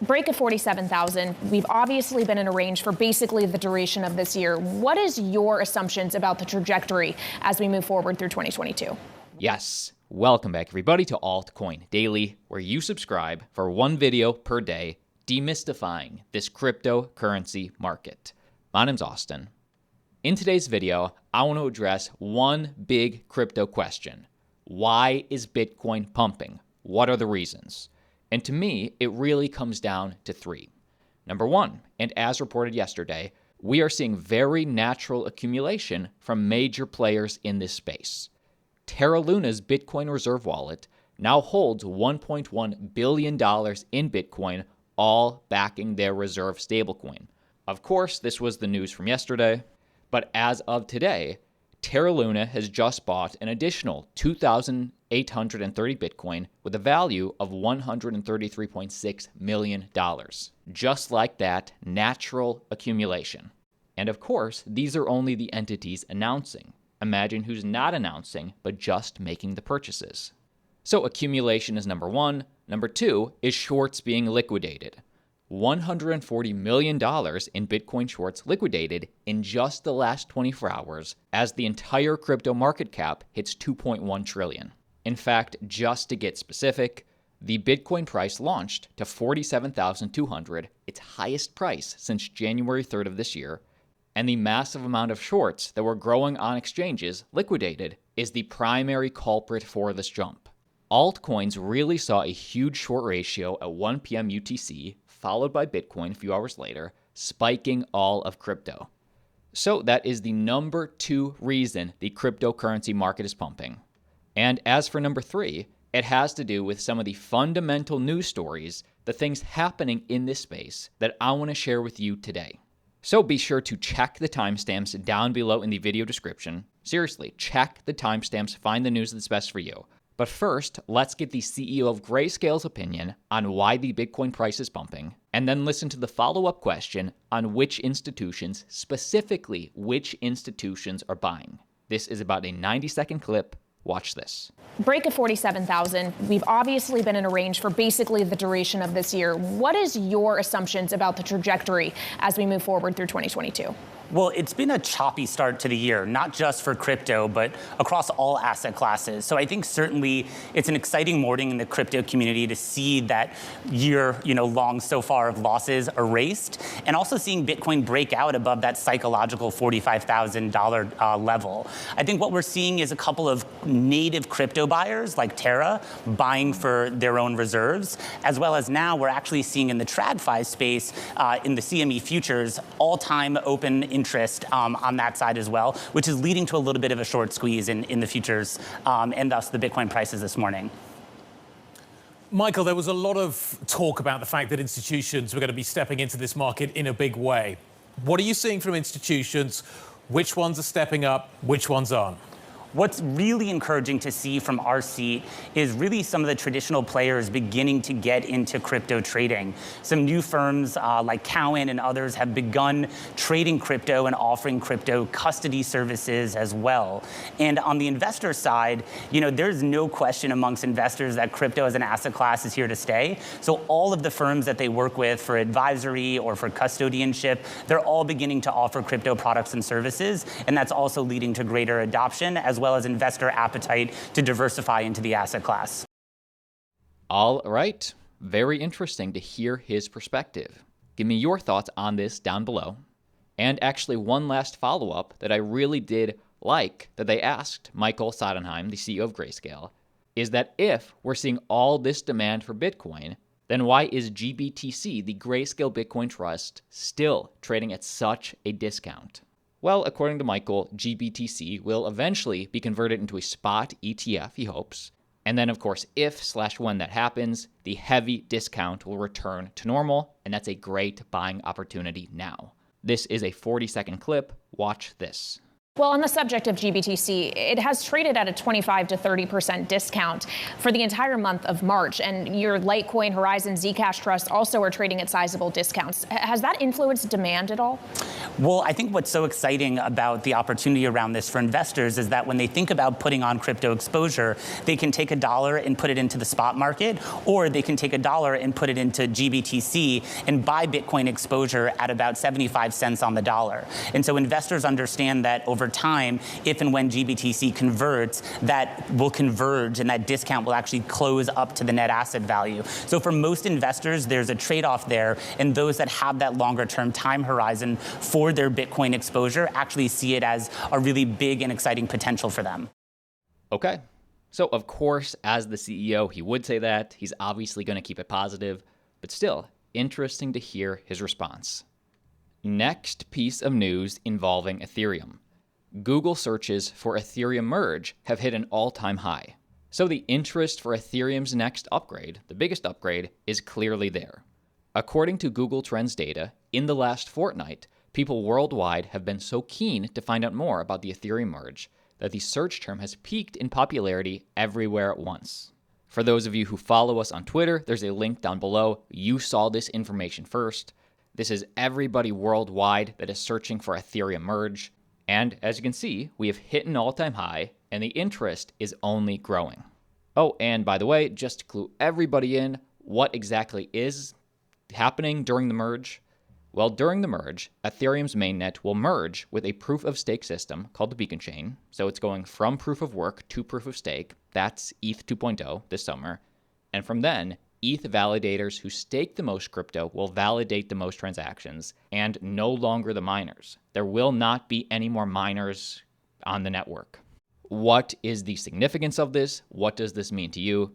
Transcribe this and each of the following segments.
Break of 47,000. We've obviously been in a range for basically the duration of this year. What is your assumptions about the trajectory as we move forward through 2022? Yes. Welcome back, everybody, to Altcoin Daily, where you subscribe for one video per day demystifying this cryptocurrency market. My name's Austin. In today's video, I want to address one big crypto question. Why is Bitcoin pumping? What are the reasons? And to me, it really comes down to three. Number one, and as reported yesterday, we are seeing very natural accumulation from major players in this space. Terra Luna's Bitcoin reserve wallet now holds $1.1 billion in Bitcoin, all backing their reserve stablecoin. Of course, this was the news from yesterday, but as of today, Terra Luna has just bought an additional 2,830 Bitcoin with a value of $133.6 million. Just like that, natural accumulation. And of course, these are only the entities announcing. Imagine who's not announcing, but just making the purchases. So accumulation is number one. Number two is shorts being liquidated. $140 million in Bitcoin shorts liquidated in just the last 24 hours as the entire crypto market cap hits $2.1 trillion. In fact, just to get specific, the Bitcoin price launched to $47,200, its highest price since January 3rd of this year, and the massive amount of shorts that were growing on exchanges liquidated is the primary culprit for this jump. Altcoins really saw a huge short ratio at 1 p.m. UTC, followed by Bitcoin a few hours later, spiking all of crypto. So that is the number two reason the cryptocurrency market is pumping. And as for number three, it has to do with some of the fundamental news stories, the things happening in this space that I want to share with you today. So be sure to check the timestamps down below in the video description. Seriously, check the timestamps, find the news that's best for you. But first, let's get the CEO of Grayscale's opinion on why the Bitcoin price is pumping, and then listen to the follow-up question on which institutions, specifically which institutions are buying. This is about a 90-second clip. Watch this. Break of 47,000. We've obviously been in a range for basically the duration of this year. What is your assumptions about the trajectory as we move forward through 2022? Well, it's been a choppy start to the year, not just for crypto, but across all asset classes. So I think certainly it's an exciting morning in the crypto community to see that year, long so far of losses erased, and also seeing Bitcoin break out above that psychological $45,000 level. I think what we're seeing is a couple of native crypto buyers like Terra buying for their own reserves, as well as now we're actually seeing in the TradFi space, in the CME futures, all-time open interest on that side as well, which is leading to a little bit of a short squeeze in the futures and thus the Bitcoin prices this morning. Michael, there was a lot of talk about the fact that institutions were going to be stepping into this market in a big way. What are you seeing from institutions? Which ones are stepping up? Which ones aren't? What's really encouraging to see from our seat is really some of the traditional players beginning to get into crypto trading. Some new firms like Cowen and others have begun trading crypto and offering crypto custody services as well. And on the investor side, there's no question amongst investors that crypto as an asset class is here to stay. So all of the firms that they work with for advisory or for custodianship, they're all beginning to offer crypto products and services. And that's also leading to greater adoption as well as investor appetite to diversify into the asset class. All right. Very interesting to hear his perspective. Give me your thoughts on this down below. And actually, one last follow-up that I really did like that they asked Michael Sodenheim, the CEO of Grayscale, is that if we're seeing all this demand for Bitcoin, then why is GBTC, the Grayscale Bitcoin Trust, still trading at such a discount? Well, according to Michael, GBTC will eventually be converted into a spot ETF, he hopes. And then, of course, if/when that happens, the heavy discount will return to normal, and that's a great buying opportunity now. This is a 40-second clip. Watch this. Well, on the subject of GBTC, it has traded at a 25 to 30% discount for the entire month of March. And your Litecoin, Horizon, Zcash Trust also are trading at sizable discounts. Has that influenced demand at all? Well, I think what's so exciting about the opportunity around this for investors is that when they think about putting on crypto exposure, they can take $1 and put it into the spot market, or they can take $1 and put it into GBTC and buy Bitcoin exposure at about 75 cents on the dollar. And so investors understand that over time, if and when GBTC converts, that will converge and that discount will actually close up to the net asset value. So for most investors, there's a trade-off there, and those that have that longer term time horizon for their Bitcoin exposure actually see it as a really big and exciting potential for them. Okay. So of course, as the CEO, he would say that. He's obviously going to keep it positive, but still, interesting to hear his response. Next piece of news involving Ethereum. Google searches for Ethereum merge have hit an all-time high. So the interest for Ethereum's next upgrade, the biggest upgrade, is clearly there. According to Google Trends data, in the last fortnight, people worldwide have been so keen to find out more about the Ethereum merge that the search term has peaked in popularity everywhere at once. For those of you who follow us on Twitter, there's a link down below. You saw this information first. This is everybody worldwide that is searching for Ethereum merge. And as you can see, we have hit an all-time high, and the interest is only growing. Oh, and by the way, just to clue everybody in, what exactly is happening during the merge? Well, during the merge, Ethereum's mainnet will merge with a proof-of-stake system called the Beacon Chain. So it's going from proof of work to proof of stake. That's ETH 2.0 this summer. And from then, ETH validators who stake the most crypto will validate the most transactions, and no longer the miners. There will not be any more miners on the network. What is the significance of this? What does this mean to you?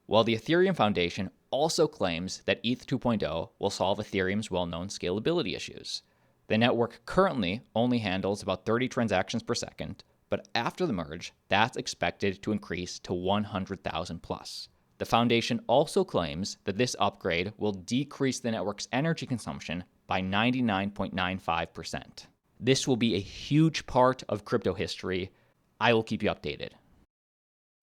Well, the Ethereum Foundation also claims that ETH 2.0 will solve Ethereum's well-known scalability issues. The network currently only handles about 30 transactions per second, but after the merge, that's expected to increase to 100,000 plus. The foundation also claims that this upgrade will decrease the network's energy consumption by 99.95%. This will be a huge part of crypto history. I will keep you updated.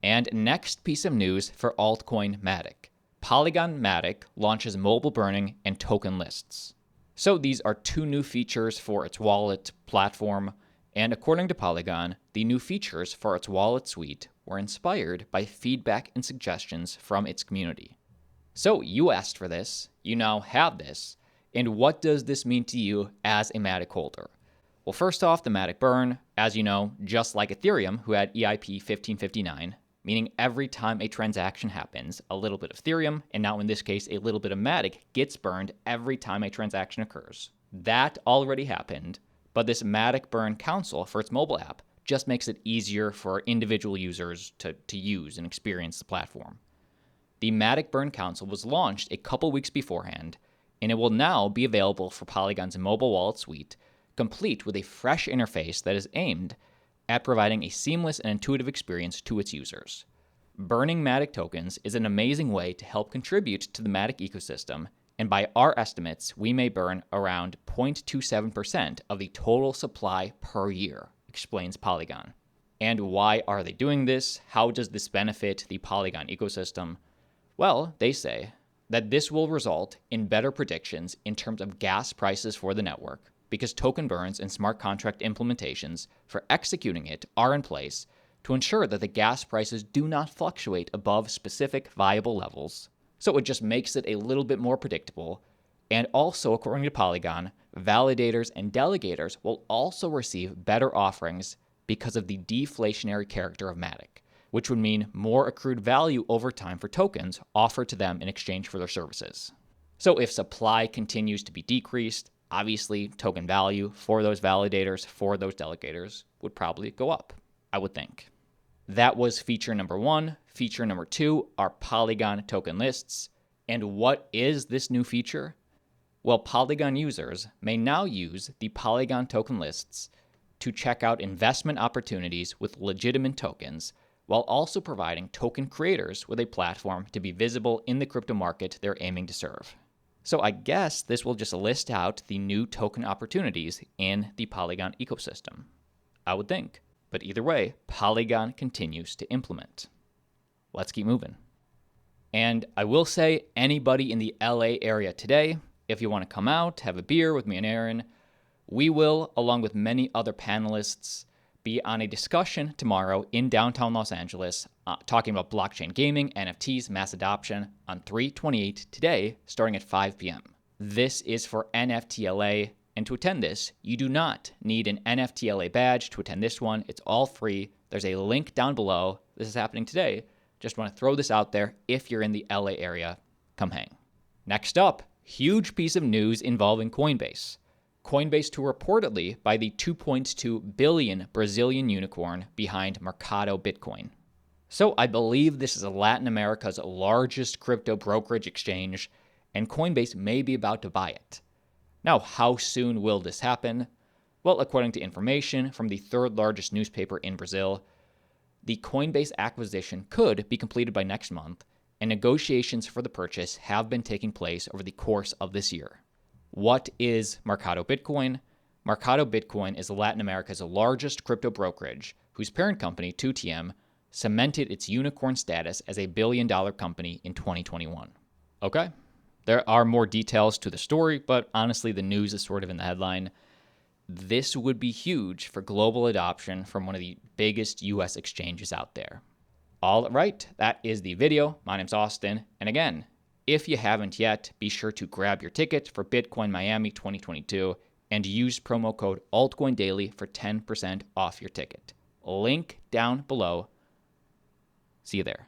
And next piece of news for altcoin Matic. Polygon Matic launches mobile burning and token lists. So these are two new features for its wallet platform, and according to Polygon, the new features for its wallet suite were inspired by feedback and suggestions from its community. So you asked for this, you now have this, and what does this mean to you as a Matic holder? Well, first off, the Matic burn, as you know, just like Ethereum, who had EIP 1559, meaning every time a transaction happens, a little bit of Ethereum, and now in this case, a little bit of Matic, gets burned every time a transaction occurs. That already happened, but this Matic burn council for its mobile app just makes it easier for individual users to use and experience the platform. The Matic Burn Council was launched a couple weeks beforehand, and it will now be available for Polygon's mobile wallet suite, complete with a fresh interface that is aimed at providing a seamless and intuitive experience to its users. Burning Matic tokens is an amazing way to help contribute to the Matic ecosystem, and by our estimates, we may burn around 0.27% of the total supply per year, explains Polygon. And why are they doing this? How does this benefit the Polygon ecosystem? Well, they say that this will result in better predictions in terms of gas prices for the network, because token burns and smart contract implementations for executing it are in place to ensure that the gas prices do not fluctuate above specific viable levels. So it just makes it a little bit more predictable. And also, according to Polygon, validators and delegators will also receive better offerings because of the deflationary character of Matic, which would mean more accrued value over time for tokens offered to them in exchange for their services. So if supply continues to be decreased, obviously token value for those validators, for those delegators, would probably go up, I would think. That was feature number one. Feature number two are Polygon token lists. And what is this new feature? Well, Polygon users may now use the Polygon token lists to check out investment opportunities with legitimate tokens, while also providing token creators with a platform to be visible in the crypto market they're aiming to serve. So I guess this will just list out the new token opportunities in the Polygon ecosystem. I would think. But either way, Polygon continues to implement. Let's keep moving. And I will say, anybody in the LA area today, if you want to come out, have a beer with me and Aaron, we will, along with many other panelists, be on a discussion tomorrow in downtown Los Angeles, talking about blockchain gaming, NFTs, mass adoption on 3/28 today, starting at 5 p.m. This is for NFTLA, and to attend this, you do not need an NFTLA badge to attend this one. It's all free. There's a link down below. This is happening today. Just want to throw this out there. If you're in the LA area, come hang. Next up, huge piece of news involving Coinbase. Coinbase to reportedly buy the 2.2 billion Brazilian unicorn behind Mercado Bitcoin. So I believe this is Latin America's largest crypto brokerage exchange, and Coinbase may be about to buy it. Now, how soon will this happen? Well, according to information from the third largest newspaper in Brazil, the Coinbase acquisition could be completed by next month, and negotiations for the purchase have been taking place over the course of this year. What is Mercado Bitcoin? Mercado Bitcoin is Latin America's largest crypto brokerage, whose parent company, 2TM, cemented its unicorn status as a billion-dollar company in 2021. Okay, there are more details to the story, but honestly, the news is sort of in the headline. This would be huge for global adoption from one of the biggest US exchanges out there. All right, that is the video. My name's Austin, and again, if you haven't yet, be sure to grab your ticket for Bitcoin Miami 2022 and use promo code AltcoinDaily for 10% off your ticket. Link down below. See you there.